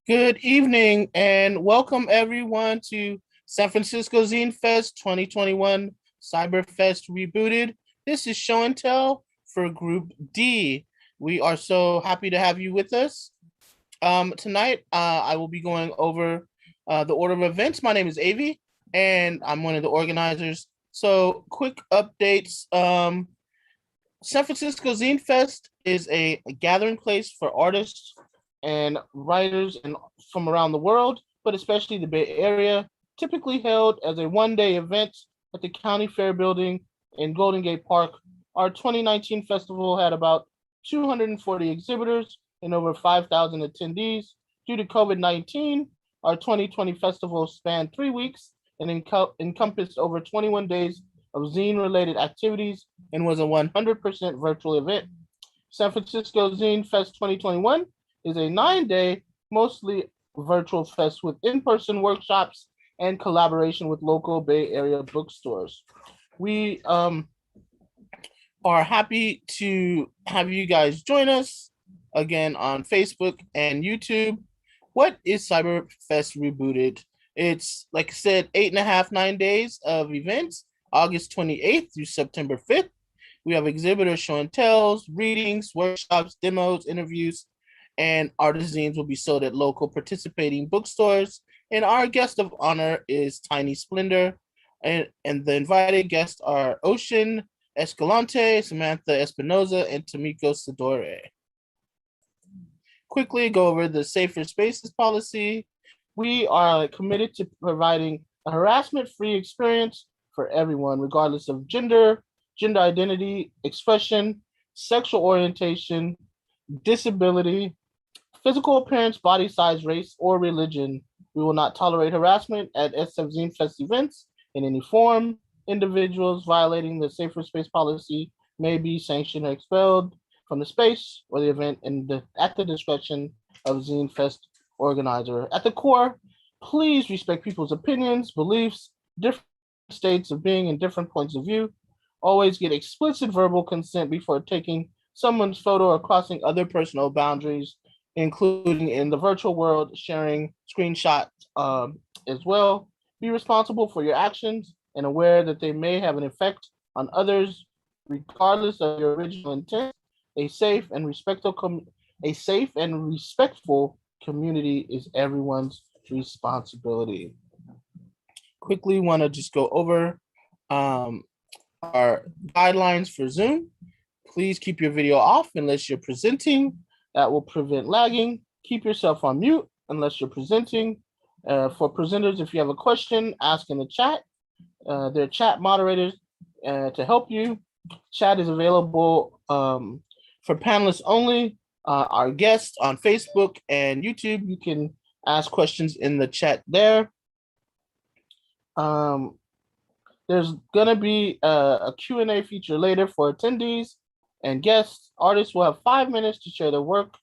Good evening and welcome everyone to San Francisco Zine Fest 2021 Cyberfest Rebooted. This is Show and Tell for Group D. We are so happy to have you with us. Tonight, I will be going over the order of events. My name is Avi, and I'm one of the organizers. So, quick updates. San Francisco Zine Fest is a gathering place for artists and writers from around the world, but especially the Bay Area, typically held as a one-day event at the County Fair Building in Golden Gate Park. Our 2019 festival had about 240 exhibitors and over 5,000 attendees. Due to COVID-19, our 2020 festival spanned 3 weeks and encompassed over 21 days of zine-related activities and was a 100% virtual event. San Francisco Zine Fest 2021 is a 9-day, mostly virtual fest with in-person workshops and collaboration with local Bay Area bookstores. We are happy to have you guys join us again on Facebook and YouTube. What is Cyberfest Rebooted? It's, like I said, 8.5, 9 days of events, August 28th through September 5th. We have exhibitors, show and tells, readings, workshops, demos, interviews, and artisans will be sold at local participating bookstores. And our guest of honor is Tiny Splendor. And the invited guests are Ocean Escalante, Samantha Espinoza, and Tomiko Sidore. Quickly go over the Safer Spaces policy. We are committed to providing a harassment-free experience for everyone, regardless of gender identity, expression, sexual orientation, disability, physical appearance, body size, race, or religion. We will not tolerate harassment at SF Zine Fest events in any form. Individuals violating the Safer Space policy may be sanctioned or expelled from the space or the event at the discretion of Zine Fest organizer. At the core, please respect people's opinions, beliefs, different states of being, and different points of view. Always get explicit verbal consent before taking someone's photo or crossing other personal boundaries, including in the virtual world, sharing screenshots as well. Be responsible for your actions and aware that they may have an effect on others, regardless of your original intent. A safe and respectful community is everyone's responsibility. Quickly want to just go over our guidelines for Zoom. Please keep your video off unless you're presenting. That will prevent lagging. Keep yourself on mute unless you're presenting. For presenters, if you have a question, ask in the chat. There are chat moderators to help you. Chat is available for panelists only. Our guests on Facebook and YouTube, you can ask questions in the chat there. There's going to be a Q&A feature later for attendees and guests. Artists will have 5 minutes to share their work,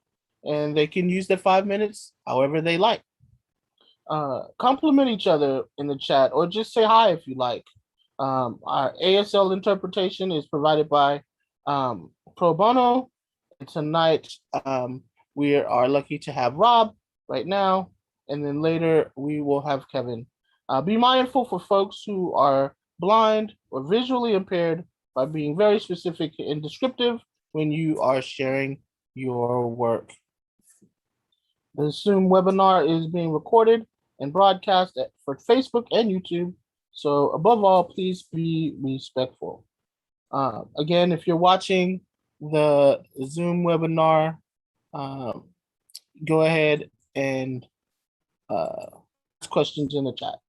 and they can use their 5 minutes however they like. Compliment each other in the chat, or just say hi if you like. Our ASL interpretation is provided by Pro Bono. And tonight, we are lucky to have Rob right now, and then later we will have Kevin. Be mindful for folks who are blind or visually impaired by being very specific and descriptive when you are sharing your work. The Zoom webinar is being recorded and broadcast for Facebook and YouTube. So above all, please be respectful. Again, if you're watching the Zoom webinar, go ahead and ask questions in the chat.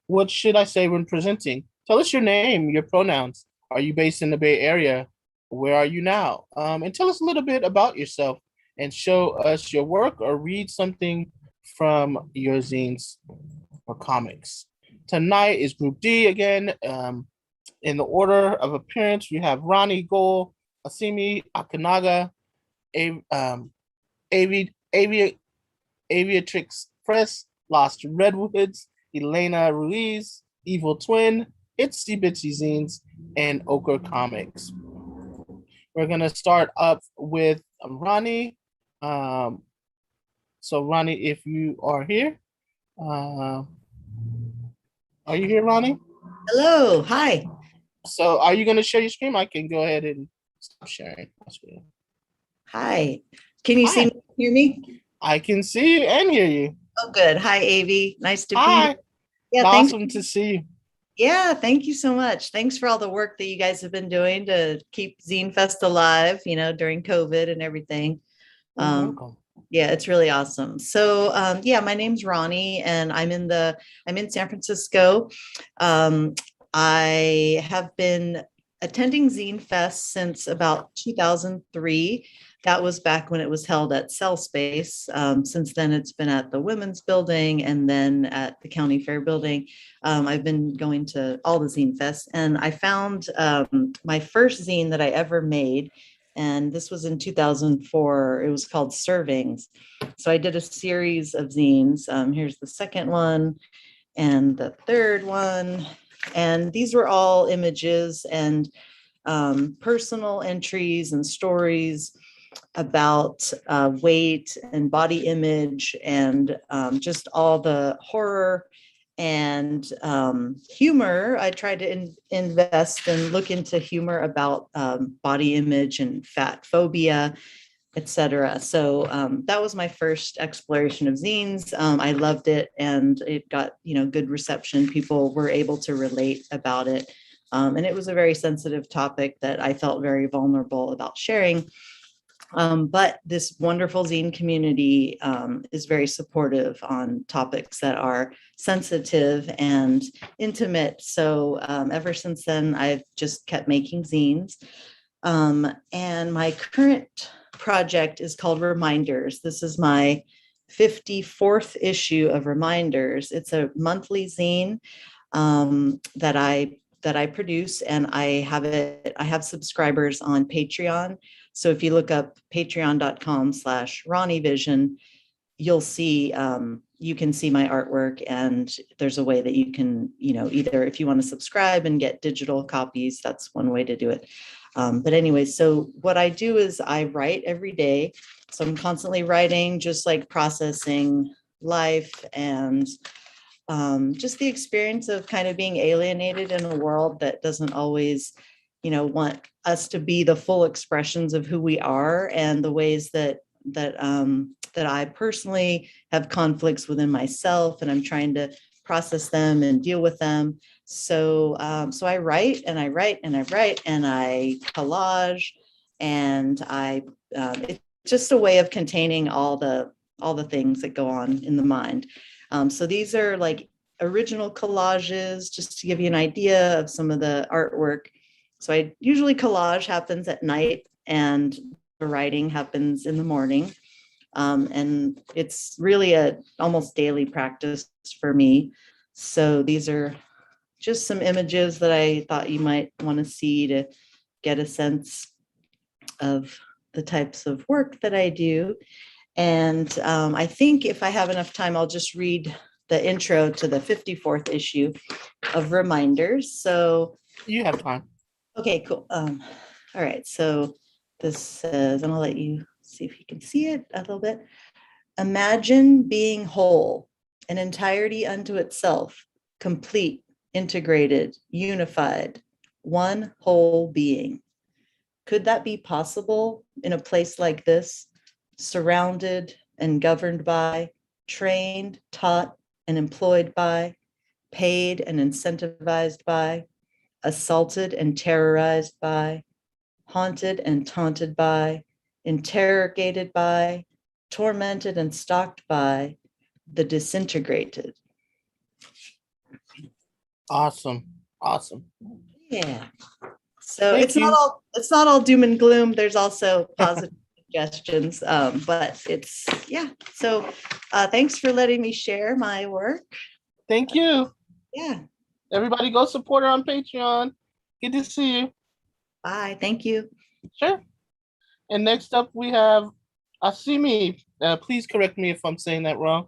What should I say when presenting? Tell us your name, your pronouns. Are you based in the Bay Area? Where are you now? And tell us a little bit about yourself and show us your work or read something from your zines or comics. Tonight is Group D again. In the order of appearance, we have Rani Goel, Asami Akinaga, Aviatrix Press, Lost Redwoods, Ellena Ruiz, Evil Twin, Itsy Bitsy Zines, and Ochre Comics. We're gonna start up with Rani. So Ronnie, if you are here, uh, are you here, Ronnie? Hello, hi. So are you going to share your screen? I can go ahead and stop sharing my screen. Hi. Can you see Hi, me, hear me? I can see you and hear you. Oh, good. Hi, Avi. Nice to be here. Hi, Yeah, thanks. awesome to see you. Yeah, thank you so much. Thanks for all the work that you guys have been doing to keep Zine Fest alive, during COVID and everything. You're Um, welcome. yeah, it's really awesome. So, yeah, my name's Ronnie, and I'm in San Francisco. Um, I have been attending Zine Fest since about 2003. That was back when it was held at Cell Space. Since then, it's been at the Women's Building and then at the County Fair Building. I've been going to all the Zine Fests, and I found my first zine that I ever made, and this was in 2004. It was called Servings. So I did a series of zines. Here's the second one and the third one. And these were all images and personal entries and stories about weight and body image and just all the horror and humor. I tried to invest and look into humor about body image and fat phobia, etc. So that was my first exploration of zines. I loved it, and it got good reception. People were able to relate about it, and it was a very sensitive topic that I felt very vulnerable about sharing. But this wonderful zine community is very supportive on topics that are sensitive and intimate. So ever since then, I've just kept making zines. And my current project is called Reminders. This is my 54th issue of Reminders. It's a monthly zine that I produce, and I have subscribers on Patreon. So if you look up patreon.com/RaniVision, you'll see, you can see my artwork, and there's a way that you can, either if you want to subscribe and get digital copies, that's one way to do it. But anyway, so what I do is I write every day. So I'm constantly writing, just like processing life and just the experience of kind of being alienated in a world that doesn't always, want us to be the full expressions of who we are, and the ways that I personally have conflicts within myself, and I'm trying to process them and deal with them. So I write and I write and I write and I collage, and it's just a way of containing all the things that go on in the mind. So these are like original collages, just to give you an idea of some of the artwork. So I usually collage happens at night, and the writing happens in the morning. And it's really a almost daily practice for me. So these are just some images that I thought you might want to see to get a sense of the types of work that I do. And I think if I have enough time, I'll just read the intro to the 54th issue of Reminders. So You have time. okay, cool. All right, so this says, and I'll let you see if you can see it a little bit. Imagine being whole, an entirety unto itself, complete, integrated, unified, one whole being. Could that be possible in a place like this, surrounded and governed by, trained, taught, and employed by, paid and incentivized by, assaulted and terrorized by, haunted and taunted by, interrogated by, tormented and stalked by, the disintegrated? Awesome. Yeah. So Thank you. it's not all doom and gloom. There's also positive suggestions, but it's, yeah. So thanks for letting me share my work. Thank you. Yeah. Everybody go support her on Patreon. Good to see you. Bye. Thank you. Sure. And next up we have Asami. Please correct me if I'm saying that wrong.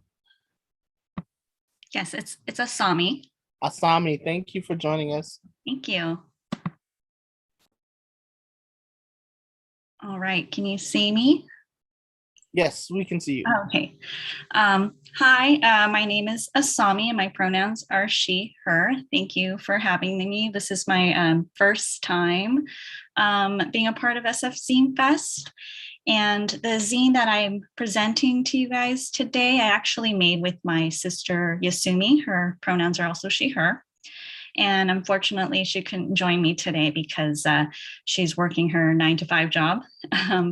Yes, it's Asami. Asami, thank you for joining us. Thank you. All right, can you see me? Yes, we can see you. Okay. Hi, my name is Asami and my pronouns are she, her. Thank you for having me. This is my first time being a part of SF Zine Fest. And the zine that I'm presenting to you guys today, I actually made with my sister Yasumi. Her pronouns are also she, her. And unfortunately, she couldn't join me today because she's working her 9-to-5 job.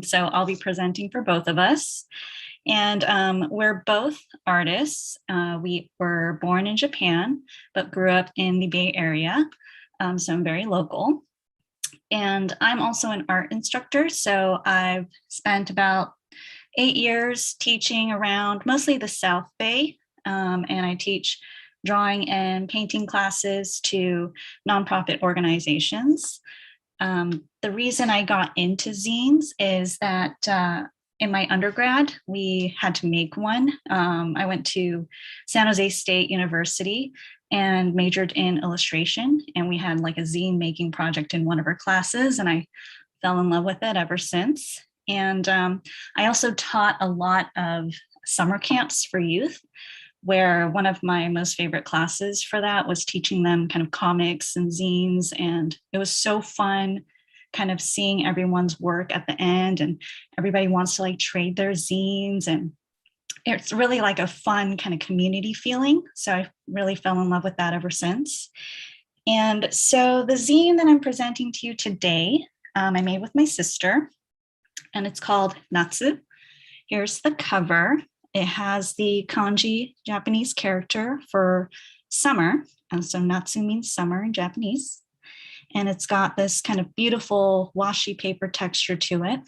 So I'll be presenting for both of us. And we're both artists. We were born in Japan, but grew up in the Bay Area. So I'm very local. And I'm also an art instructor. So I've spent about 8 years teaching around mostly the South Bay. And I teach drawing and painting classes to nonprofit organizations. The reason I got into zines is that in my undergrad, we had to make one. I went to San Jose State University and majored in illustration. And we had like a zine making project in one of our classes, and I fell in love with it ever since. And I also taught a lot of summer camps for youth, where one of my most favorite classes for that was teaching them kind of comics and zines. And it was so fun kind of seeing everyone's work at the end, and everybody wants to like trade their zines, and it's really like a fun kind of community feeling. So I really fell in love with that ever since. And so the zine that I'm presenting to you today, I made with my sister, and it's called Natsu. Here's the cover. It has the kanji Japanese character for summer. And so Natsu means summer in Japanese. And it's got this kind of beautiful washi paper texture to it.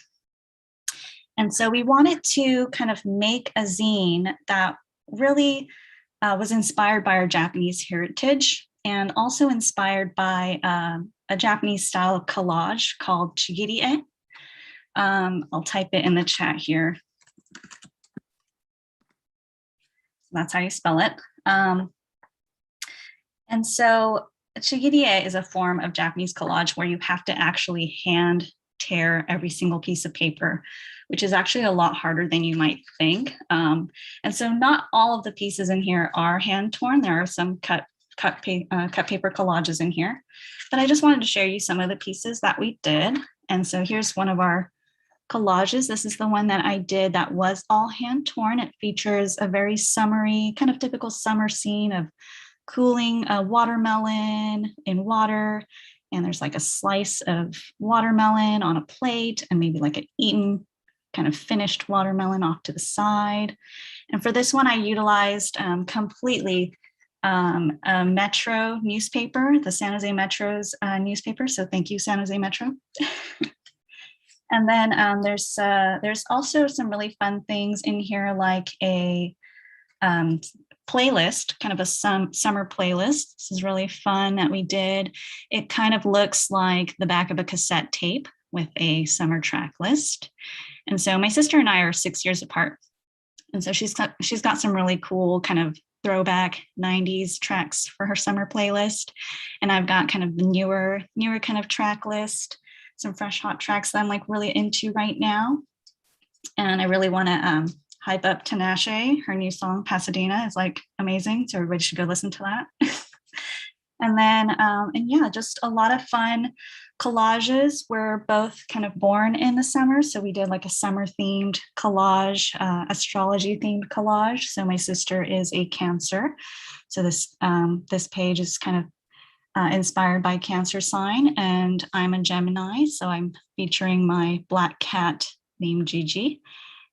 And so we wanted to kind of make a zine that really was inspired by our Japanese heritage, and also inspired by a Japanese style of collage called chigirie. I'll type it in the chat here. That's how you spell it. And so chigirie is a form of Japanese collage where you have to actually hand tear every single piece of paper, which is actually a lot harder than you might think. And so not all of the pieces in here are hand torn. There are some cut paper collages in here, but I just wanted to share you some of the pieces that we did. And so here's one of our collages. This is the one that I did that was all hand torn. It features a very summery, kind of typical summer scene of cooling a watermelon in water. And there's like a slice of watermelon on a plate, and maybe like an eaten kind of finished watermelon off to the side. And for this one, I utilized completely a Metro newspaper, the San Jose Metro's newspaper. So thank you, San Jose Metro. And then there's also some really fun things in here, like a playlist, kind of a summer playlist. This is really fun that we did. It kind of looks like the back of a cassette tape with a summer track list. And so my sister and I are 6 years apart. And so she's got some really cool kind of throwback 90s tracks for her summer playlist. And I've got kind of the newer kind of track list, some fresh hot tracks that I'm like really into right now. And I really want to hype up Tinashe. Her new song Pasadena is like amazing, so everybody should go listen to that. And then and yeah, just a lot of fun collages. We're both kind of born in the summer, so we did like a summer themed collage, astrology themed collage. So my sister is a Cancer, so this page is kind of inspired by Cancer sign, and I'm a Gemini, so I'm featuring my black cat named Gigi,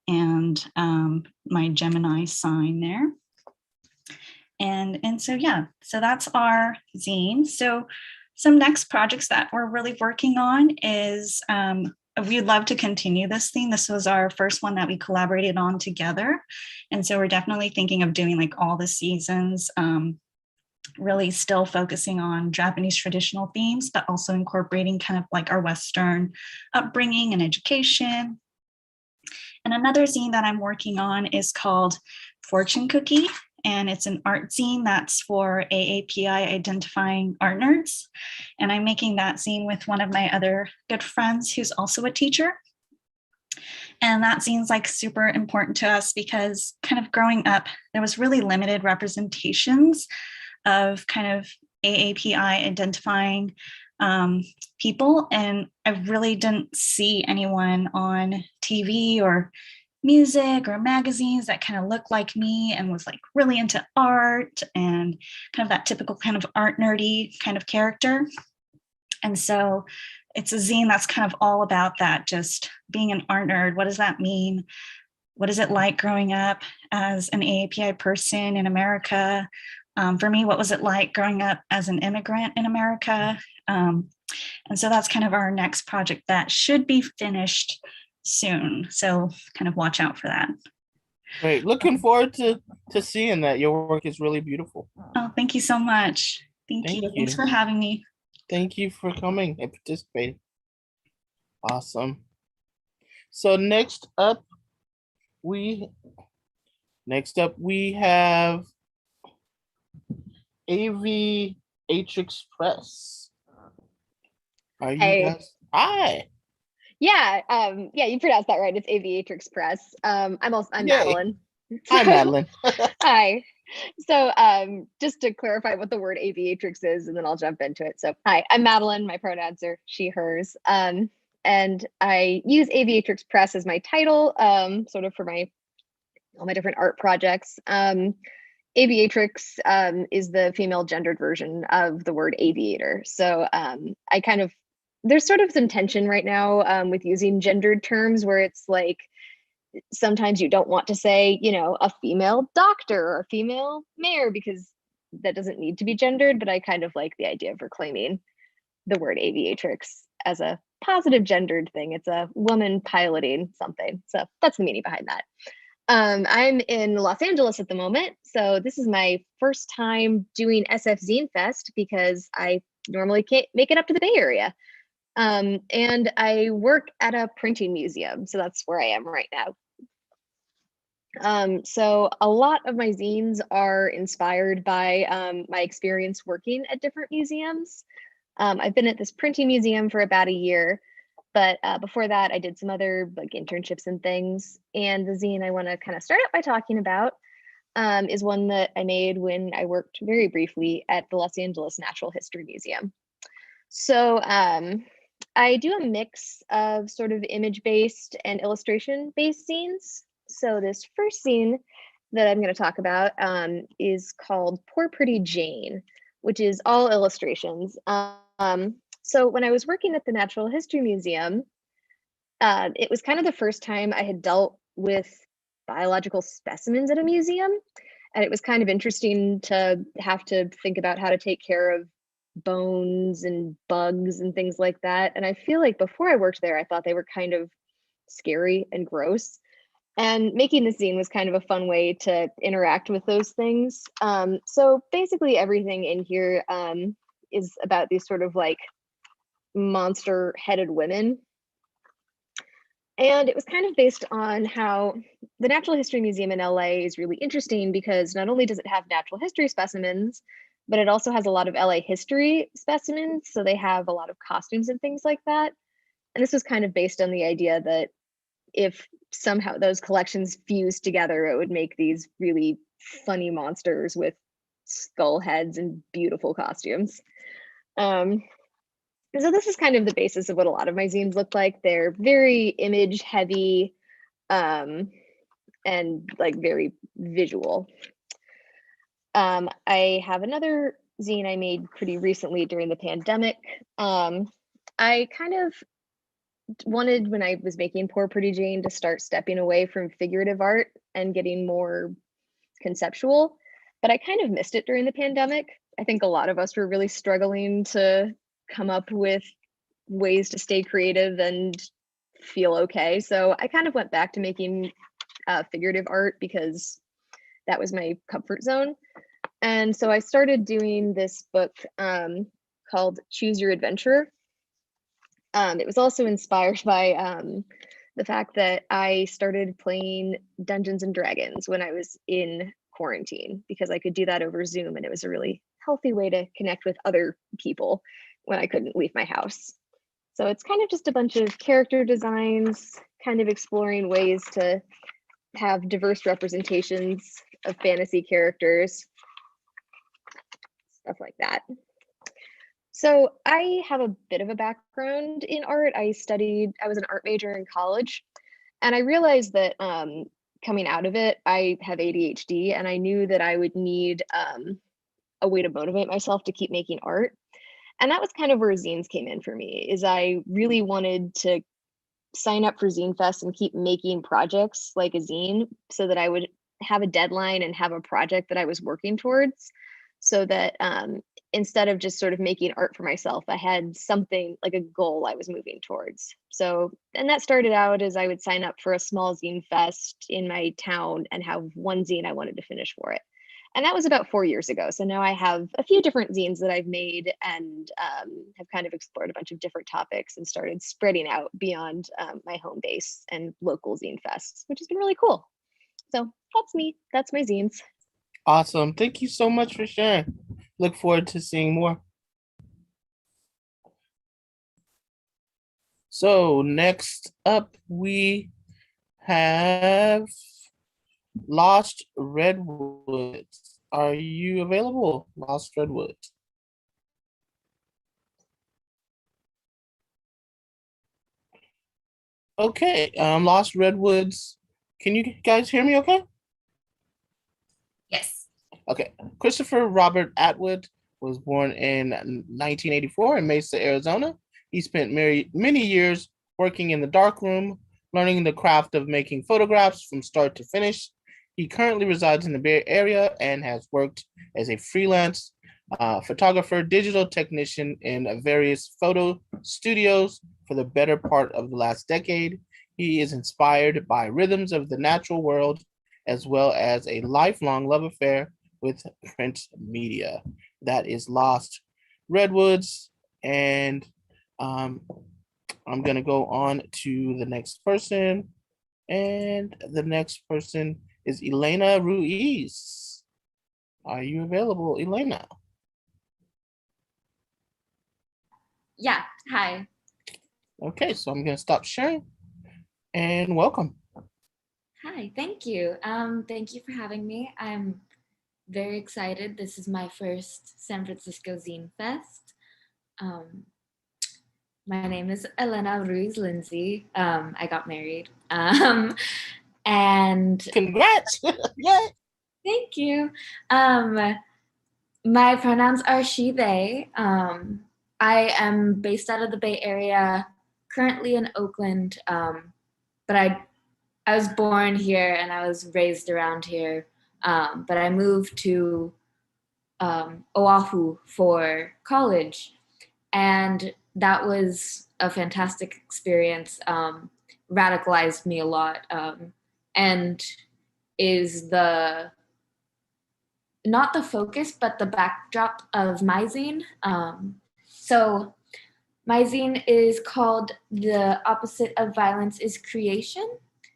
and my Gemini sign there. And so, yeah, so that's our zine. So some next projects that we're really working on is we'd love to continue this theme. This was our first one that we collaborated on together. And so we're definitely thinking of doing like all the seasons, really still focusing on Japanese traditional themes, but also incorporating kind of like our Western upbringing and education. And another zine that I'm working on is called Fortune Cookie, and it's an art zine that's for AAPI identifying art nerds. And I'm making that zine with one of my other good friends who's also a teacher. And that seems like super important to us because kind of growing up, there was really limited representations of kind of AAPI identifying people. And I really didn't see anyone on TV or music or magazines that kind of looked like me and was like really into art and kind of that typical kind of art nerdy kind of character. And so it's a zine that's kind of all about that, just being an art nerd. What does that mean? What is it like growing up as an AAPI person in America? For me, what was it like growing up as an immigrant in America? And so that's kind of our next project that should be finished soon. So kind of watch out for that. Great. Looking forward to seeing that. Your work is really beautiful. Oh, thank you so much. Thank you. Thanks for having me. Thank you for coming and participating. Awesome. So next up we have Aviatrix Press. Are you guys? Hi. Yeah, you pronounced that right. It's Aviatrix Press. I'm Madeline. Hi, Madeline. Hi. So just to clarify what the word aviatrix is, and then I'll jump into it. So hi, I'm Madeline. My pronouns are she, hers. And I use Aviatrix Press as my title, sort of for all my different art projects. Aviatrix is the female gendered version of the word aviator. So there's sort of some tension right now with using gendered terms where it's like, sometimes you don't want to say, a female doctor or a female mayor because that doesn't need to be gendered, but I kind of like the idea of reclaiming the word aviatrix as a positive gendered thing. It's a woman piloting something. So that's the meaning behind that. I'm in Los Angeles at the moment. So this is my first time doing SF Zine Fest because I normally can't make it up to the Bay Area. And I work at a printing museum. So that's where I am right now. So a lot of my zines are inspired by my experience working at different museums. I've been at this printing museum for about a year, but before that I did some other like internships and things. And the zine I want to kind of start out by talking about is one that I made when I worked very briefly at the Los Angeles Natural History Museum. So I do a mix of sort of image-based and illustration-based zines. So this first zine that I'm going to talk about is called Poor Pretty Jane, which is all illustrations. So when I was working at the Natural History Museum, it was kind of the first time I had dealt with biological specimens at a museum. And it was kind of interesting to have to think about how to take care of bones and bugs and things like that. And I feel like before I worked there, I thought they were kind of scary and gross. And making this zine was kind of a fun way to interact with those things. So basically everything in here is about these sort of like monster-headed women. And it was kind of based on how the Natural History Museum in LA is really interesting because not only does it have natural history specimens, but it also has a lot of LA history specimens. So they have a lot of costumes and things like that. And this was kind of based on the idea that if somehow those collections fused together, it would make these really funny monsters with skull heads and beautiful costumes. So this is kind of the basis of what a lot of my zines look like. They're very image heavy and like very visual. I have another zine I made pretty recently during the pandemic. I kind of wanted, when I was making Poor Pretty Jane, to start stepping away from figurative art and getting more conceptual, but I kind of missed it during the pandemic. I think a lot of us were really struggling to come up with ways to stay creative and feel okay. So I kind of went back to making figurative art because that was my comfort zone. And so I started doing this book called Choose Your Adventurer. It was also inspired by the fact that I started playing Dungeons and Dragons when I was in quarantine because I could do that over Zoom, and it was a really healthy way to connect with other people when I couldn't leave my house. So it's kind of just a bunch of character designs, kind of exploring ways to have diverse representations of fantasy characters, stuff like that. So I have a bit of a background in art. I was an art major in college, and I realized that coming out of it, I have ADHD, and I knew that I would need a way to motivate myself to keep making art. And that was kind of where zines came in for me, is I really wanted to sign up for Zine Fest and keep making projects like a zine so that I would have a deadline and have a project that I was working towards, so that instead of just sort of making art for myself, I had something like a goal I was moving towards. So, and that started out as I would sign up for a small Zine Fest in my town and have one zine I wanted to finish for it. And that was about 4 years ago. So now I have a few different zines that I've made, and have kind of explored a bunch of different topics and started spreading out beyond my home base and local zine fests, which has been really cool. So that's me. That's my zines. Awesome. Thank you so much for sharing. Look forward to seeing more. So next up, we have Lost Redwoods. Are you available, Lost Redwoods? Okay, Lost Redwoods. Can you guys hear me okay? Yes. Okay. Christopher Robert Atwood was born in 1984 in Mesa, Arizona. He spent many years working in the darkroom, learning the craft of making photographs from start to finish. He currently resides in the Bay Area and has worked as a freelance photographer, digital technician in various photo studios for the better part of the last decade. He is inspired by rhythms of the natural world, as well as a lifelong love affair with print media. That is Lost Redwoods. And I'm going to go on to the next person. And the next person is Ellena Ruiz. Are you available, Ellena? Yeah. Hi. Okay, so I'm going to stop sharing. And welcome. Hi. Thank you. Thank you for having me. I'm very excited. This is my first San Francisco Zine Fest. My name is Ellena Ruiz Lindsay. I got married. And Congrats. Yay. thank you. My pronouns are she, they. I am based out of the Bay Area, currently in Oakland, but I was born here and I was raised around here, but I moved to Oahu for college, and that was a fantastic experience. Radicalized me a lot, and is not the focus, but the backdrop of my zine. So my zine is called The Opposite of Violence is Creation,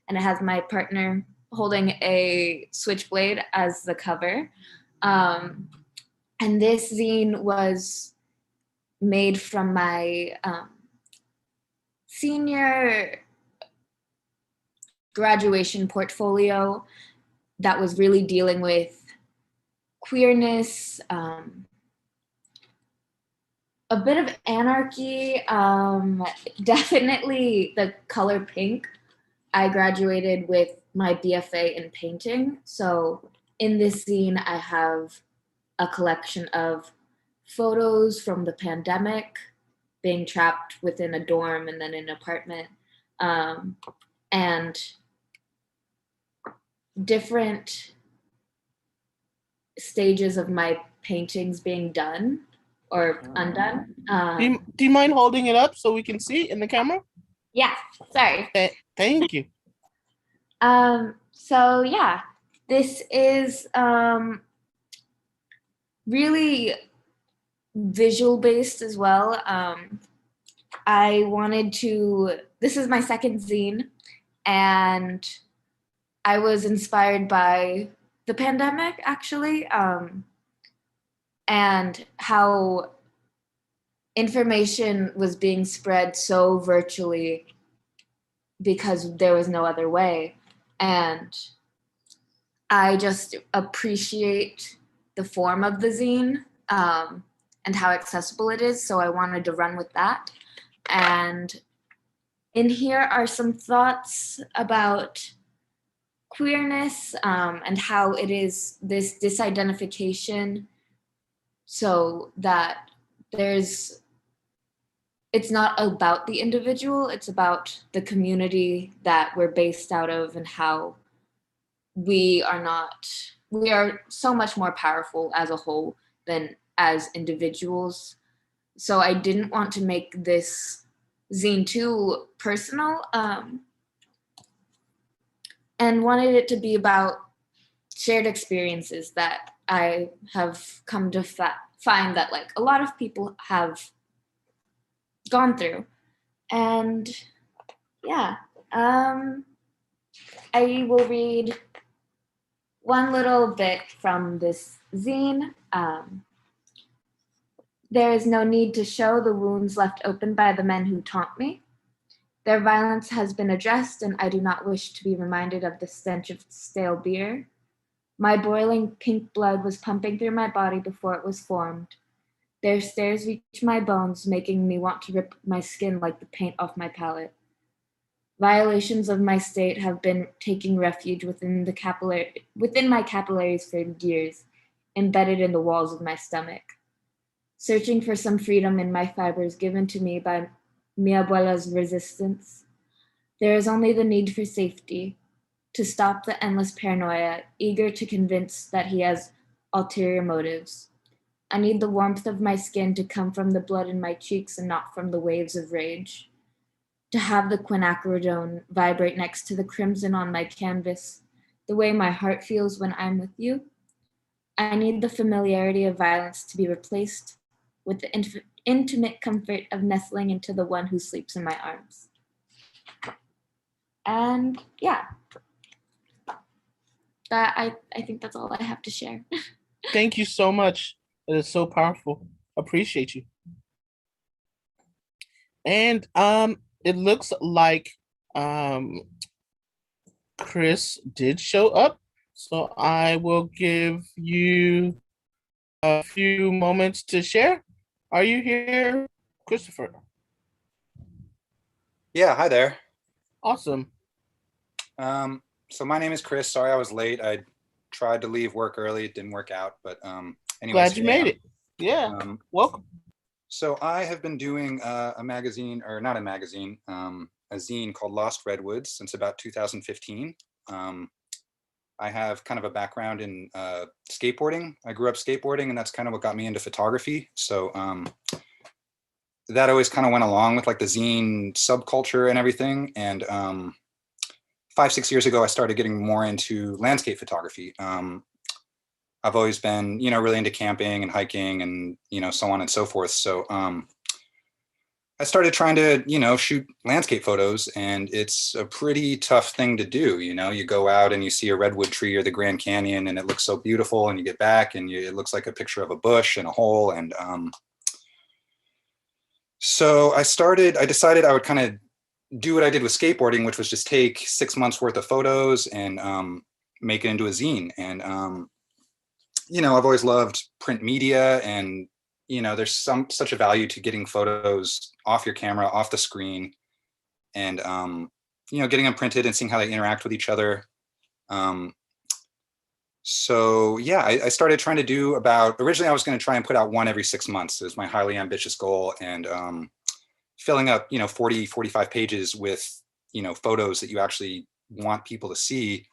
and it has my partner holding a switchblade as the cover. And this zine was made from my senior graduation portfolio that was really dealing with queerness, a bit of anarchy, definitely the color pink. I graduated with my BFA in painting. So in this zine, I have a collection of photos from the pandemic, being trapped within a dorm and then in an apartment, and different stages of my paintings being done or undone. Do you mind holding it up so we can see in the camera? Yeah, sorry. Thank you. So yeah, this is really visual based as well. This is my second zine, and I was inspired by the pandemic, actually, and how information was being spread so virtually because there was no other way. And I just appreciate the form of the zine and how accessible it is. So I wanted to run with that. And in here are some thoughts about queerness and how it is this disidentification, so that it's not about the individual, it's about the community that we're based out of, and how we are so much more powerful as a whole than as individuals. So I didn't want to make this zine too personal, and wanted it to be about shared experiences that I have come to find that like a lot of people have gone through. And yeah, I will read one little bit from this zine. There is no need to show the wounds left open by the men who taunt me. Their violence has been addressed, and I do not wish to be reminded of the stench of stale beer. My boiling pink blood was pumping through my body before it was formed. Their stares reach my bones, making me want to rip my skin like the paint off my palate. Violations of my state have been taking refuge within my capillaries for years, embedded in the walls of my stomach. Searching for some freedom in my fibers given to me by mi abuela's resistance. There is only the need for safety, to stop the endless paranoia, eager to convince that he has ulterior motives. I need the warmth of my skin to come from the blood in my cheeks and not from the waves of rage. To have the quinacridone vibrate next to the crimson on my canvas, the way my heart feels when I'm with you. I need the familiarity of violence to be replaced with the intimate comfort of nestling into the one who sleeps in my arms. And yeah, I think that's all I have to share. Thank you so much. It is so powerful. Appreciate you. And it looks like Chris did show up, so I will give you a few moments to share. Are you here, Christopher? Yeah, hi there. Awesome. So my name is Chris. Sorry I was late. I tried to leave work early. It didn't work out, but anyways. Glad you made it. Yeah, welcome. So I have been doing a magazine, or not a magazine, a zine called Lost Redwoods since about 2015. I have kind of a background in skateboarding. I grew up skateboarding, and that's kind of what got me into photography. So that always kind of went along with like the zine subculture and everything. And 5-6 years ago, I started getting more into landscape photography. I've always been, really into camping and hiking and, so on and so forth. So I started trying to, shoot landscape photos, and it's a pretty tough thing to do. You go out and you see a redwood tree or the Grand Canyon, and it looks so beautiful, and you get back and it looks like a picture of a bush and a hole. And so I decided I would kind of do what I did with skateboarding, which was just take 6 months worth of photos and make it into a zine. And, I've always loved print media, and, there's such a value to getting photos off your camera, off the screen, and, getting them printed and seeing how they interact with each other. So yeah, I started trying to do originally I was going to try and put out one every 6 months. It was my highly ambitious goal. And, filling up, 40, 45 pages with, photos that you actually want people to see,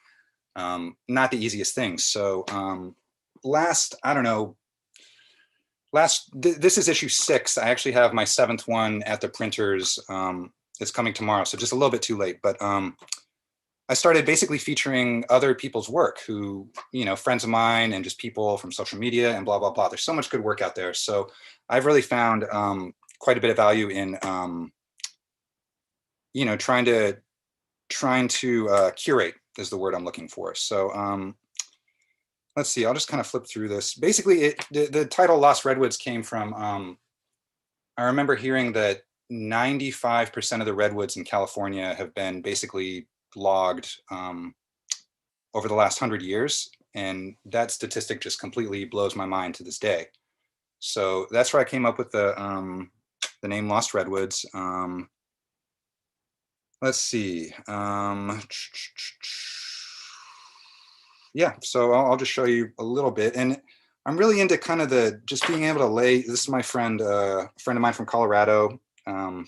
not the easiest thing. So this is issue 6. I actually have my 7th one at the printers. It's coming tomorrow, so just a little bit too late. But I started basically featuring other people's work who, friends of mine and just people from social media and blah, blah, blah. There's so much good work out there. So I've really found quite a bit of value in, trying to curate is the word I'm looking for. So let's see, I'll just kind of flip through this. Basically, the title Lost Redwoods came from, I remember hearing that, 95% of the redwoods in California have been basically logged over the last 100 years. And that statistic just completely blows my mind to this day. So that's where I came up with the name Lost Redwoods. Let's see. Yeah, so I'll just show you a little bit. And I'm really into kind of just being able to lay, this is my friend, a friend of mine from Colorado. And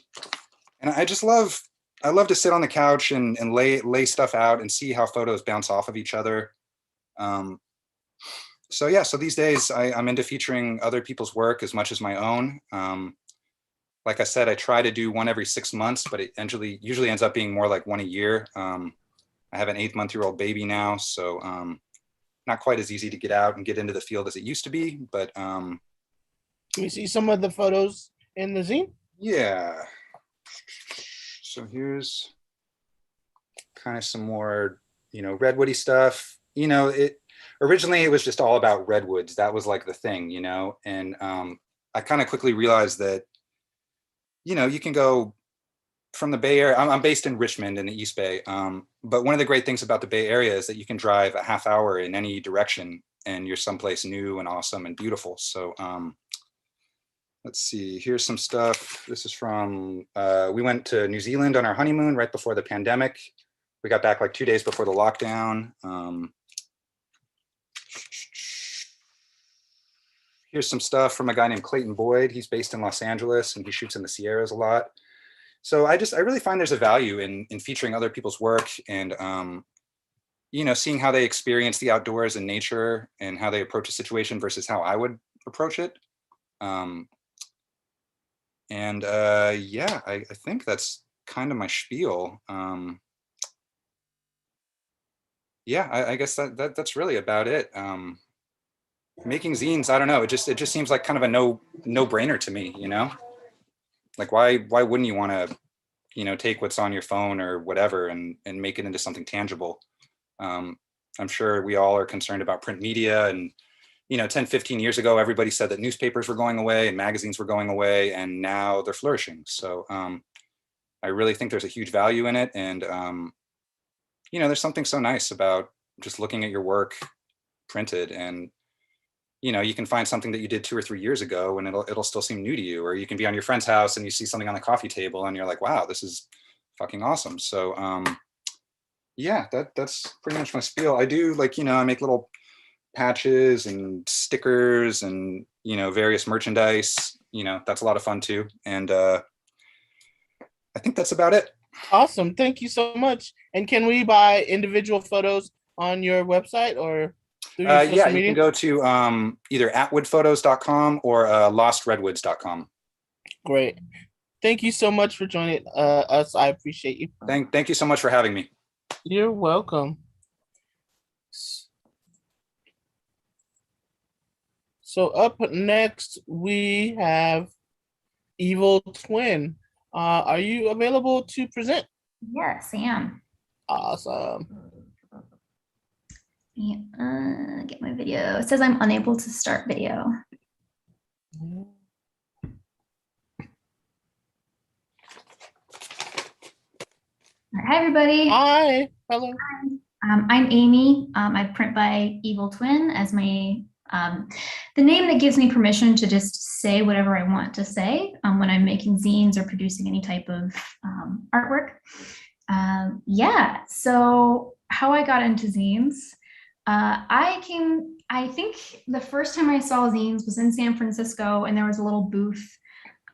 I love to sit on the couch and lay stuff out and see how photos bounce off of each other. So yeah, so these days I'm into featuring other people's work as much as my own. Like I said, I try to do one every 6 months, but it usually ends up being more like one a year. I have an 8-month-old baby now, so not quite as easy to get out and get into the field as it used to be, but Can we see some of the photos in the zine? Yeah. So here's kind of some more, redwoody stuff. Originally it was just all about redwoods. That was like the thing, and I kind of quickly realized that, you can go from the Bay Area. I'm based in Richmond in the East Bay. But one of the great things about the Bay Area is that you can drive a half hour in any direction and you're someplace new and awesome and beautiful. So let's see, here's some stuff. This is from, we went to New Zealand on our honeymoon right before the pandemic. We got back like 2 days before the lockdown. Here's some stuff from a guy named Clayton Boyd. He's based in Los Angeles and he shoots in the Sierras a lot. So I really find there's a value in featuring other people's work and, seeing how they experience the outdoors and nature and how they approach a situation versus how I would approach it. Yeah, I think that's kind of my spiel. Yeah, I guess that's really about it. Making zines, I don't know. It just seems like kind of a no brainer to me, Like why wouldn't you want to, take what's on your phone or whatever and make it into something tangible? I'm sure we all are concerned about print media and, 10, 15 years ago, everybody said that newspapers were going away and magazines were going away and now they're flourishing. So I really think there's a huge value in it. And, there's something so nice about just looking at your work printed and, you can find something that you did 2 or 3 years ago and it'll still seem new to you, or you can be on your friend's house and you see something on the coffee table and you're like, wow, this is fucking awesome. So yeah, that's pretty much my spiel. I do I make little patches and stickers and, various merchandise, that's a lot of fun too. And I think that's about it. Awesome. Thank you so much. And can we buy individual photos on your website or? Yeah, you can go to either atwoodphotos.com or lostredwoods.com. Great. Thank you so much for joining us. I appreciate you. Thank you so much for having me. You're welcome. So up next, we have Evil Twin. Are you available to present? Yes, I am. Awesome. Get my video. It says I'm unable to start video. All right, hi, everybody. Hi. Hello. Hi. I'm Amy. I print by Evil Twin as my the name that gives me permission to just say whatever I want to say when I'm making zines or producing any type of artwork. Yeah, so how I got into zines. I think the first time I saw zines was in San Francisco, and there was a little booth.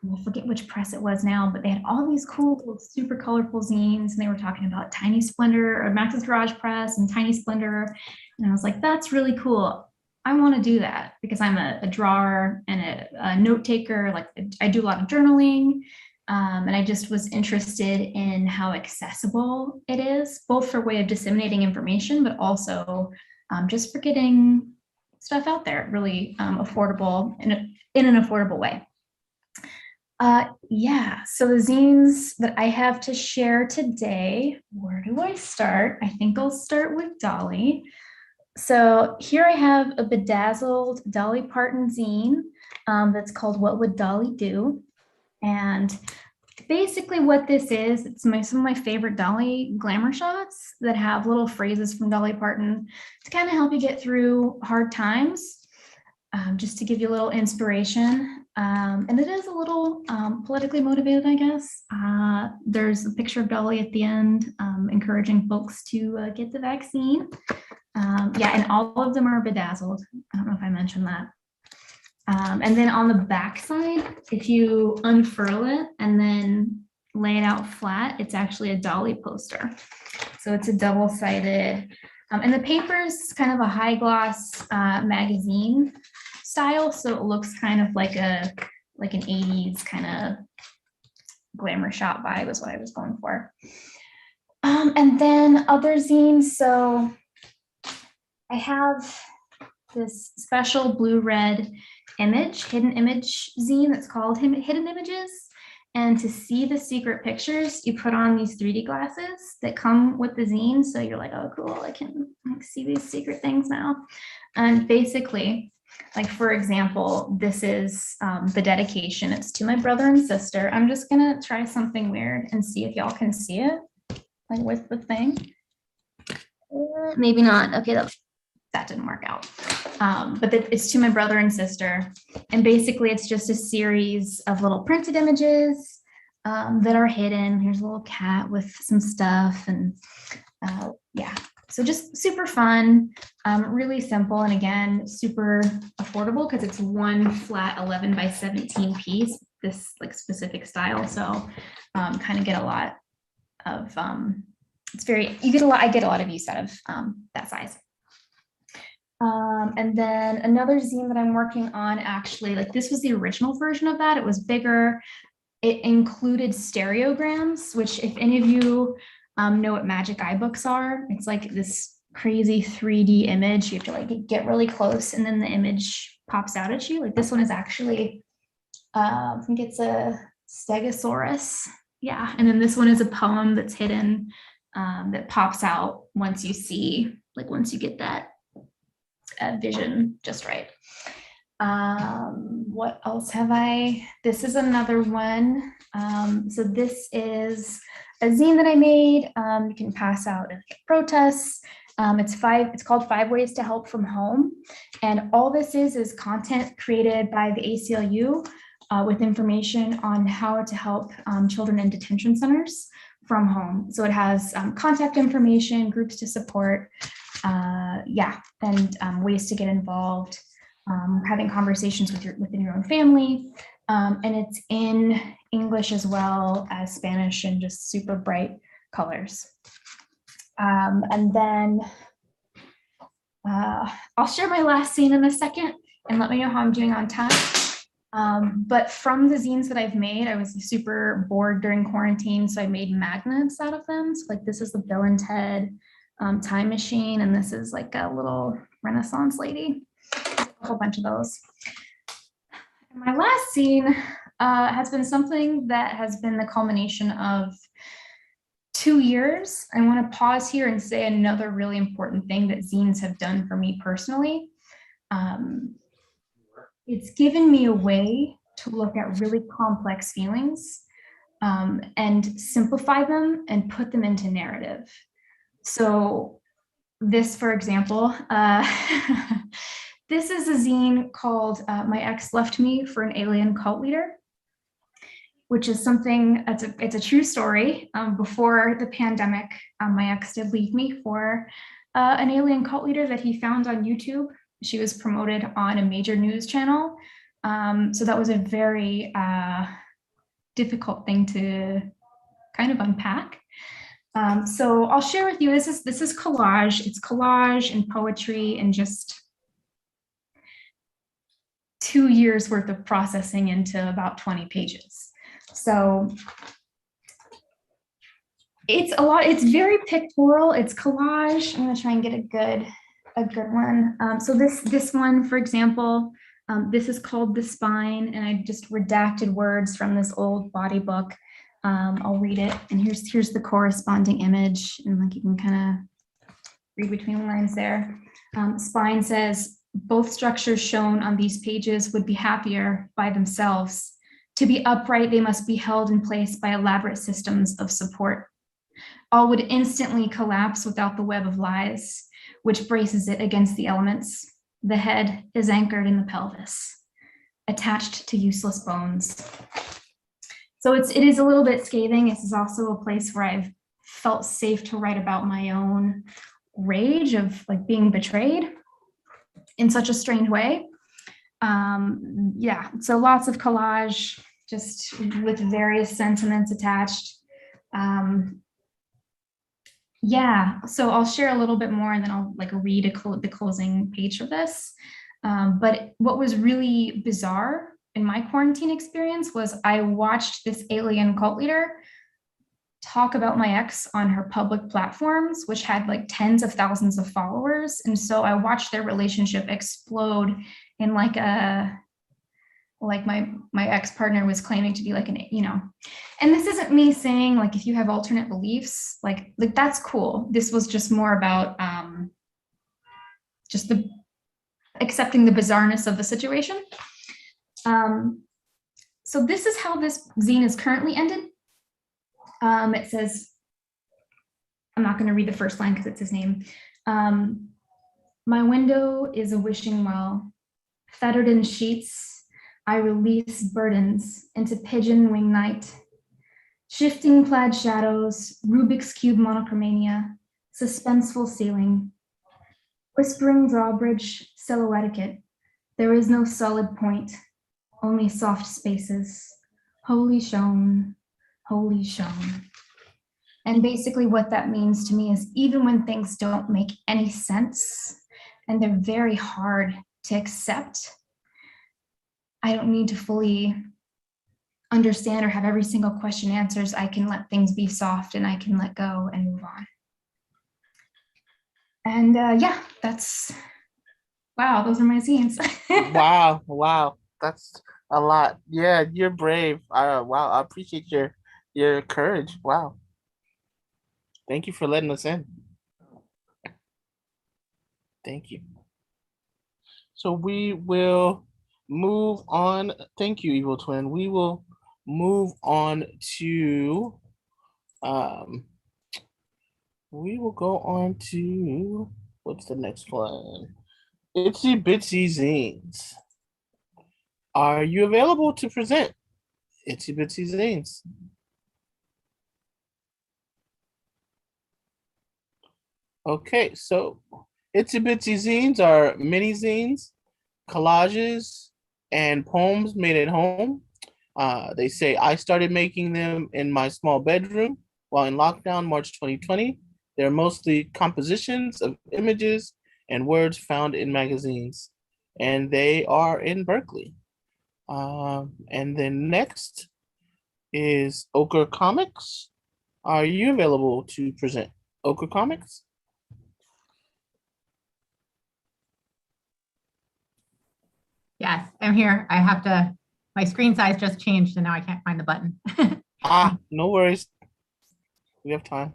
I forget which press it was now, but they had all these cool, super colorful zines, and they were talking about Tiny Splendor or Max's Garage Press and Tiny Splendor. And I was like, that's really cool. I want to do that because I'm a drawer and a note taker. Like I do a lot of journaling. And I just was interested in how accessible it is, both for way of disseminating information, but also just for getting stuff out there, really affordable in an affordable way. Yeah, so the zines that I have to share today, where do I start? I think I'll start with Dolly. So here I have a bedazzled Dolly Parton zine that's called What Would Dolly Do? And basically what this is, it's some of my favorite Dolly glamour shots that have little phrases from Dolly Parton to kind of help you get through hard times, just to give you a little inspiration. And it is a little politically motivated, I guess. There's a picture of Dolly at the end, encouraging folks to get the vaccine. Yeah, and all of them are bedazzled. I don't know if I mentioned that. And then on the back side, if you unfurl it and then lay it out flat, it's actually a Dolly poster. So it's a double-sided, and the paper is kind of a high gloss magazine style. So it looks kind of like an 80s kind of glamour shot vibe is what I was going for. And then other zines. So I have this special blue-red image, hidden image zine that's called Hidden Images. And to see the secret pictures, you put on these 3D glasses that come with the zine. So you're like, oh, cool, I can see these secret things now. And basically, like, for example, this is the dedication. It's to my brother and sister. I'm just gonna try something weird and see if y'all can see it, like with the thing. Maybe not. Okay, that didn't work out. But it's to my brother and sister. And basically it's just a series of little printed images that are hidden. Here's a little cat with some stuff, and yeah. So just super fun, really simple. And again, super affordable because it's one flat 11 by 17 piece, this like specific style. So kind of get a lot of, I get a lot of use out of that size. And then another zine that I'm working on, actually, like this was the original version of that. It was bigger. It included stereograms, which if any of you know what magic eye books are, it's like this crazy 3D image. You have to like get really close and then the image pops out at you. Like this one is actually, I think it's a Stegosaurus. Yeah. And then this one is a poem that's hidden that pops out once you see, like once you get that vision just right. What else have I? This is another one. So this is a zine that I made. You can pass out at protests. It's called 5 Ways to Help from Home. And all this is content created by the ACLU with information on how to help children in detention centers from home. So it has contact information, groups to support, yeah, and ways to get involved, having conversations within your own family. And it's in English as well as Spanish and just super bright colors. And then I'll share my last zine in a second and let me know how I'm doing on time. But from the zines that I've made, I was super bored during quarantine, so I made magnets out of them. So like this is the Bill and Ted time machine, and this is like a little Renaissance lady. A whole bunch of those. And my last zine has been something that has been the culmination of 2 years. I want to pause here and say another really important thing that zines have done for me personally. It's given me a way to look at really complex feelings and simplify them and put them into narrative. So this, for example, this is a zine called My Ex Left Me for an Alien Cult Leader, which is something, it's a true story. Before the pandemic, my ex did leave me for an alien cult leader that he found on YouTube. She was promoted on a major news channel. So that was a very difficult thing to kind of unpack. So I'll share with you, this is collage. It's collage and poetry and just 2 years worth of processing into about 20 pages. So it's a lot, it's very pictorial, it's collage. I'm gonna try and get a good one. So this one, for example, this is called The Spine, and I just redacted words from this old body book. I'll read it, and here's the corresponding image, and like you can kind of read between the lines there. Spine says, both structures shown on these pages would be happier by themselves To be upright, they must be held in place by elaborate systems of support. All would instantly collapse without the web of lies, which braces it against the elements. The head is anchored in the pelvis, attached to useless bones. So it is a little bit scathing. This is also a place where I've felt safe to write about my own rage of like being betrayed in such a strange way. Yeah, so lots of collage, just with various sentiments attached. Yeah, so I'll share a little bit more and then I'll like read the closing page of this. But what was really bizarre in my quarantine experience was I watched this alien cult leader talk about my ex on her public platforms, which had like tens of thousands of followers. And so I watched their relationship explode in like my ex-partner was claiming to be like an, you know, and this isn't me saying like, if you have alternate beliefs, like that's cool. This was just more about just accepting the bizarreness of the situation. So this is how this zine is currently ended. It says, I'm not going to read the first line because it's his name. My window is a wishing well, fettered in sheets. I release burdens into pigeon wing night. Shifting plaid shadows, Rubik's Cube monochromania, suspenseful ceiling. Whispering drawbridge, silhouette etiquette. There is no solid point, only soft spaces. Holy shone, holy shone. And basically what that means to me is even when things don't make any sense and they're very hard to accept, I don't need to fully understand or have every single question answers. I can let things be soft and I can let go and move on. And yeah, that's, wow, those are my zines. Wow, that's a lot. Yeah, you're brave. Wow, I appreciate your courage. Wow. Thank you for letting us in. Thank you. So we will move on. Thank you, Evil Twin. We will move on to we will go on to what's the next one? Itsy Bitsy Zines. Are you available to present Itsy Bitsy Zines? Okay, so Itsy Bitsy Zines are mini zines, collages, and poems made at home. They say I started making them in my small bedroom while in lockdown March 2020. They're mostly compositions of images and words found in magazines, and they are in Berkeley. And then next is Ochre Comics. Are you available to present Ochre Comics? Yes, I'm here. I have to, my screen size just changed and now I can't find the button. No worries. We have time.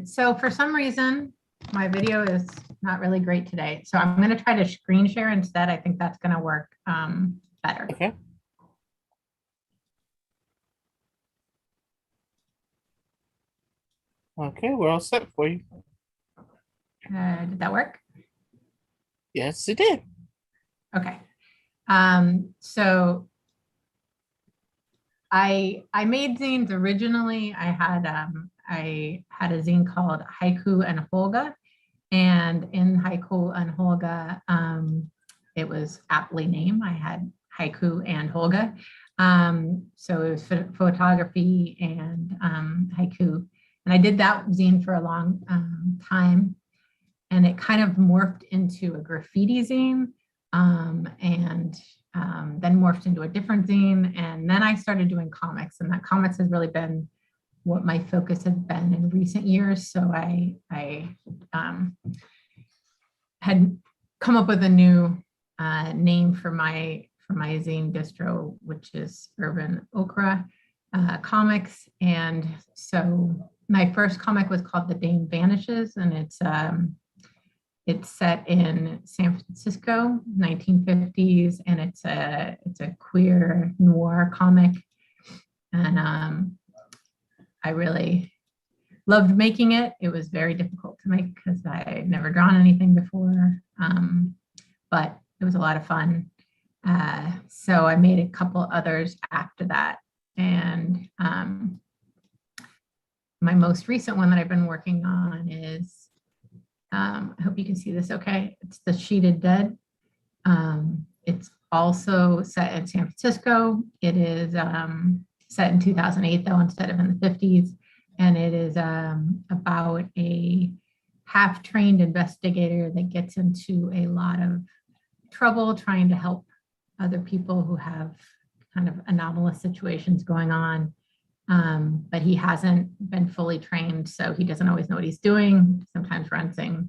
So for some reason, my video is not really great today. So I'm going to try to screen share instead. I think that's going to work better. Okay. Okay, we're all set for you. Did that work? Yes, it did. Okay. So I made zines originally. I had a zine called Haiku and Holga, and in Haiku and Holga, it was aptly named. I had Haiku and Holga. So it was photography and haiku, and I did that zine for a long time, and it kind of morphed into a graffiti zine. And then morphed into a different zine. And then I started doing comics, and that comics has really been what my focus has been in recent years. So I had come up with a new name for my zine distro, which is Urban Ochre Comics. And so my first comic was called The Dame Vanishes, and it's It's set in San Francisco, 1950s, and it's a queer noir comic. And I really loved making it. It was very difficult to make because I had never drawn anything before, but it was a lot of fun. So I made a couple others after that. And my most recent one that I've been working on is, I hope you can see this okay. It's The Sheeted Dead. It's also set in San Francisco. It is set in 2008 though, instead of in the 50s. And it is about a half-trained investigator that gets into a lot of trouble trying to help other people who have kind of anomalous situations going on. But he hasn't been fully trained, so he doesn't always know what he's doing. Sometimes runs things,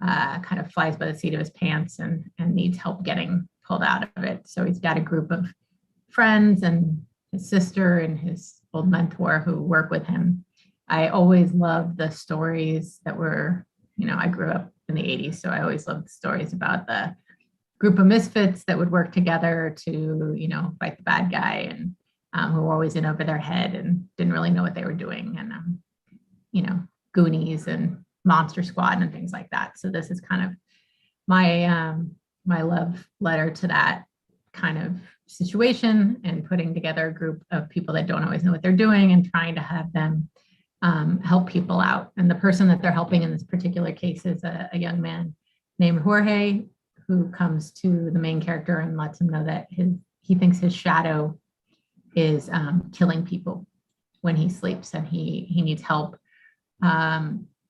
kind of flies by the seat of his pants and needs help getting pulled out of it. So he's got a group of friends and his sister and his old mentor who work with him. I always loved the stories that were, I grew up in the 80s, so I always loved the stories about the group of misfits that would work together to, fight the bad guy, and who were always in over their head and didn't really know what they were doing, and Goonies and Monster Squad and things like that. So this is kind of my my love letter to that kind of situation, and putting together a group of people that don't always know what they're doing and trying to have them help people out. And the person that they're helping in this particular case is a young man named Jorge, who comes to the main character and lets him know that he thinks his shadow is killing people when he sleeps, and he needs help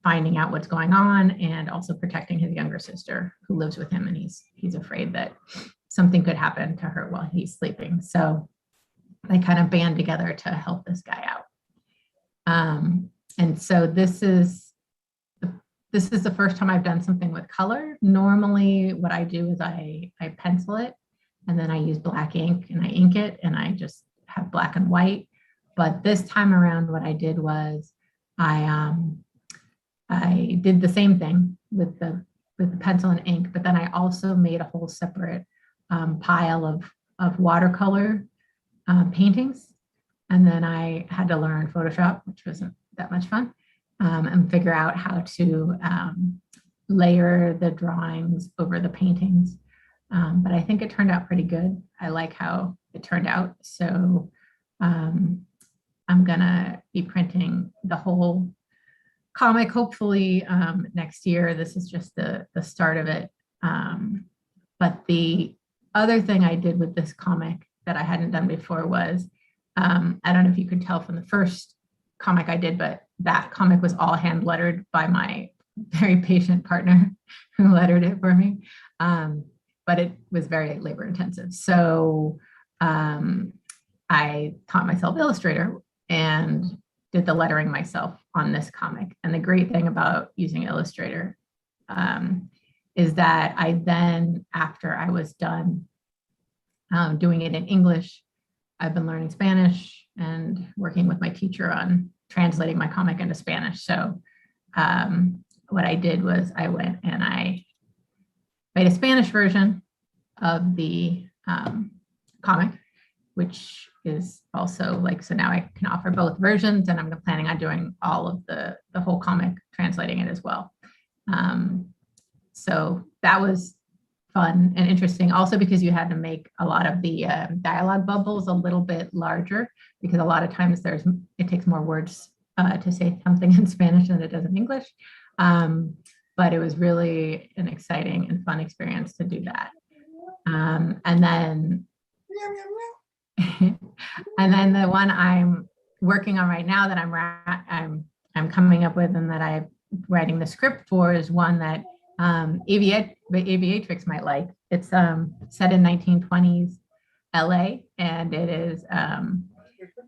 finding out what's going on, and also protecting his younger sister who lives with him, and he's afraid that something could happen to her while he's sleeping. So they kind of band together to help this guy out. And so this is the first time I've done something with color. Normally what I do is I pencil it, and then I use black ink and I ink it, and I just have black and white. But this time around, what I did was I did the same thing with the pencil and ink, but then I also made a whole separate pile of watercolor paintings. And then I had to learn Photoshop, which wasn't that much fun, and figure out how to layer the drawings over the paintings. But I think it turned out pretty good. I like how it turned out. So I'm gonna be printing the whole comic, hopefully next year. This is just the start of it. But the other thing I did with this comic that I hadn't done before was, I don't know if you could tell from the first comic I did, but that comic was all hand lettered by my very patient partner who lettered it for me. But it was very labor intensive. So I taught myself Illustrator and did the lettering myself on this comic. And the great thing about using Illustrator is that I then, after I was done doing it in English, I've been learning Spanish and working with my teacher on translating my comic into Spanish. So what I did was I went and I made a Spanish version of the comic, which is also so now I can offer both versions, and I'm planning on doing all of the whole comic, translating it as well. So that was fun and interesting, also because you had to make a lot of the dialogue bubbles a little bit larger, because a lot of times it takes more words to say something in Spanish than it does in English. But it was really an exciting and fun experience to do that. And then and then the one I'm working on right now that I'm coming up with and that I'm writing the script for is one that Aviatrix might like. It's set in 1920s LA, and it is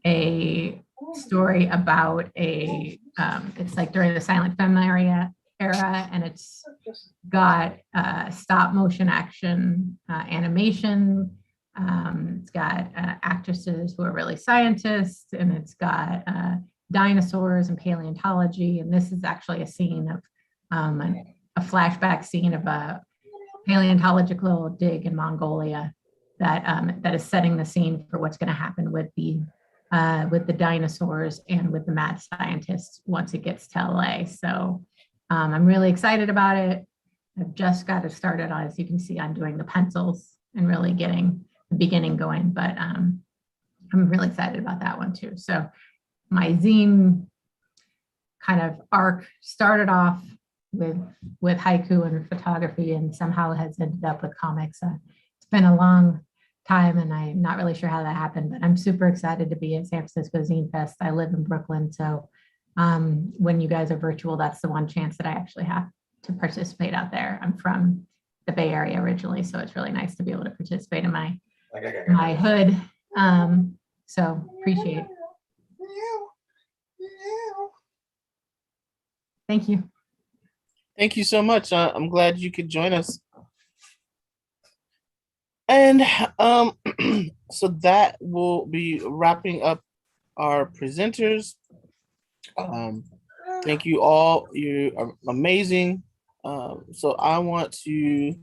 a story about it's like during the silent film era, and it's got stop motion action animation. It's got actresses who are really scientists, and it's got dinosaurs and paleontology. And this is actually a scene of a flashback scene of a paleontological dig in Mongolia that is setting the scene for what's going to happen with the dinosaurs and with the mad scientists once it gets to LA. So I'm really excited about it. I've just got it started on, as you can see, I'm doing the pencils and really getting the beginning going, but I'm really excited about that one too. So my zine kind of arc started off with haiku and photography and somehow has ended up with comics. It's been a long time and I'm not really sure how that happened, but I'm super excited to be at San Francisco Zine Fest. I live in Brooklyn, so when you guys are virtual, that's the one chance that I actually have to participate out there. I'm from the Bay Area originally, so it's really nice to be able to participate in my hood. So appreciate it. Thank you. Thank you so much. I'm glad you could join us. And so that will be wrapping up our presenters. Thank you all. You are amazing. So I want to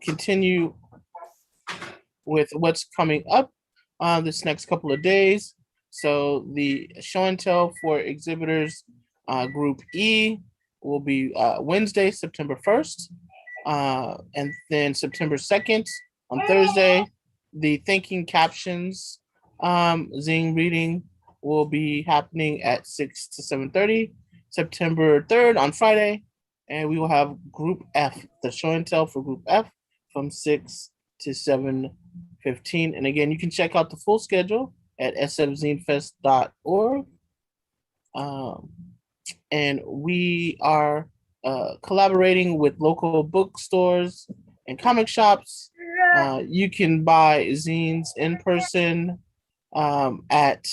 continue with what's coming up this next couple of days. So the show and tell for exhibitors group E will be Wednesday, September 1st. And then September 2nd on Thursday, the Thinking Captions zine reading will be happening at 6 to 7:30. September 3rd on Friday, and we will have Group F, the show and tell for Group F from 6 to 7:15. And again, you can check out the full schedule at sfzinefest.org. And we are collaborating with local bookstores and comic shops. You can buy zines in person at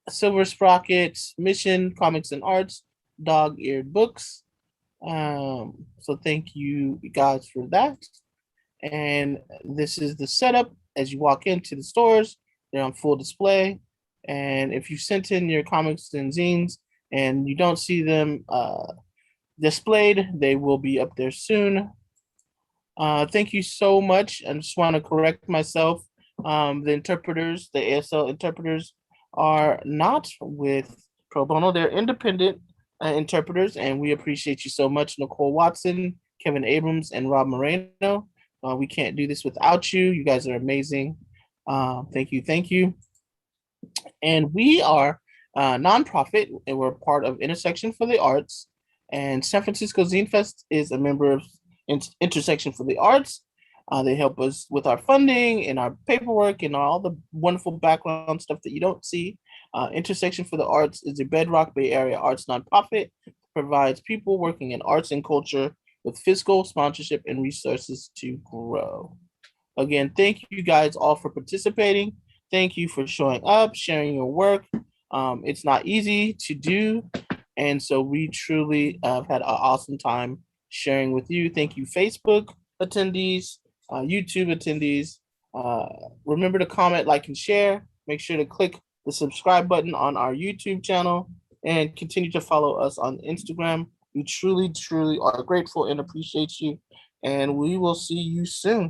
Silver Sprocket, Mission, Comics and Arts, Dog Eared Books. So thank you guys for that. And this is the setup as you walk into the stores. They're on full display. And if you sent in your comics and zines and you don't see them displayed, they will be up there soon. Thank you so much. I just want to correct myself. The interpreters, the ASL interpreters, are not with Pro Bono. They're independent interpreters, and we appreciate you so much, Nicole Watson, Kevin Abrams, and Rob Merino. We can't do this without you. You guys are amazing. Thank you, thank you. And we are a nonprofit, and we're part of Intersection for the Arts. And San Francisco Zine Fest is a member of Intersection for the Arts. They help us with our funding and our paperwork and all the wonderful background stuff that you don't see. Intersection for the Arts is a bedrock Bay Area arts nonprofit that provides people working in arts and culture with fiscal sponsorship and resources to grow. Again, thank you guys all for participating. Thank you for showing up, sharing your work. It's not easy to do. And so we truly have had an awesome time sharing with you. Thank you, Facebook attendees, YouTube attendees. Remember to comment, like, and share. Make sure to click the subscribe button on our YouTube channel and continue to follow us on Instagram. We truly, truly are grateful and appreciate you. And we will see you soon.